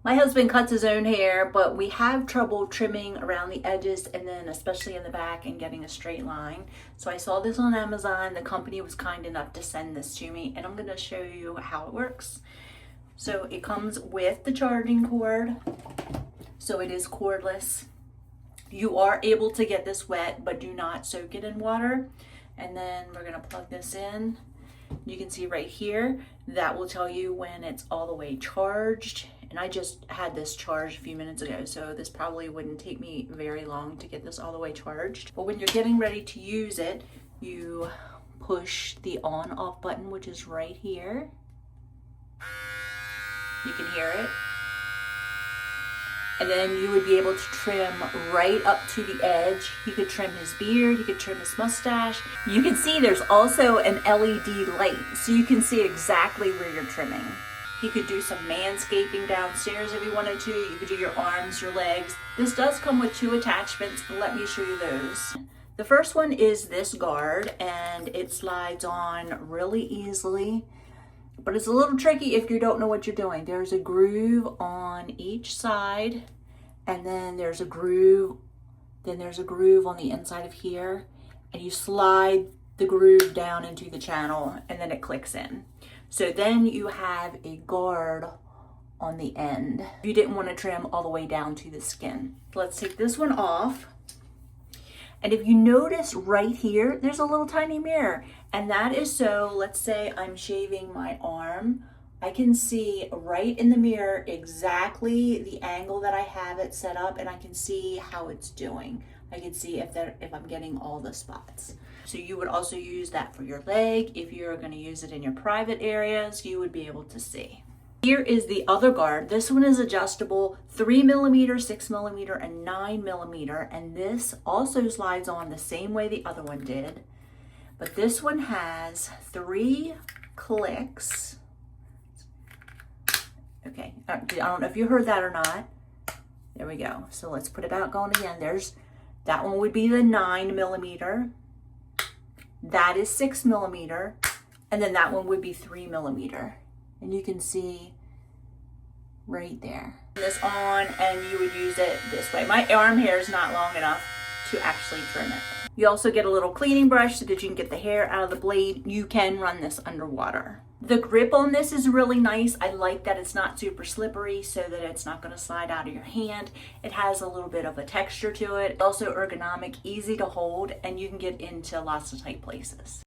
My husband cuts his own hair, but we have trouble trimming around the edges and then especially in the back and getting a straight line. So I saw this on Amazon. The company was kind enough to send this to me, and I'm going to show you how it works. So it comes with the charging cord. So it is cordless. You are able to get this wet, but do not soak it in water. And then we're going to plug this in. You can see right here, that will tell you when it's all the way charged. And I just had this charged a few minutes ago, so this probably wouldn't take me very long to get this all the way charged. But when you're getting ready to use it, you push the on-off button, which is right here. You can hear it. And then you would be able to trim right up to the edge. You could trim his beard, you could trim his mustache. You can see there's also an LED light, so you can see exactly where you're trimming. You could do some manscaping downstairs if you wanted to. You could do your arms, your legs. This does come with 2 attachments, but let me show you those. The first one is this guard, and it slides on really easily, but it's a little tricky if you don't know what you're doing. There's a groove on each side, and then there's a groove, on the inside of here, and you slide the groove down into the channel, and then it clicks in. So then you have a guard on the end if you didn't want to trim all the way down to the skin. Let's take this one off. And if you notice right here, there's a little tiny mirror. And that is so, let's say I'm shaving my arm. I can see right in the mirror exactly the angle that I have it set up, and I can see how it's doing. I can see if I'm getting all the spots. So you would also use that for your leg. If you're going to use it in your private areas, you would be able to see. Here is the other guard. This one is adjustable, 3mm, 6mm, and 9mm. And this also slides on the same way the other one did. But this one has 3 clicks. Okay, I don't know if you heard that or not. There we go. So let's put it back on again. That one would be the 9mm. That is 6mm. And then that one would be 3mm. And you can see right there. This on, and you would use it this way. My arm hair is not long enough to actually trim it. You also get a little cleaning brush so that you can get the hair out of the blade. You can run this underwater. The grip on this is really nice. I like that it's not super slippery so that it's not going to slide out of your hand. It has a little bit of a texture to it. Also ergonomic, easy to hold, and you can get into lots of tight places.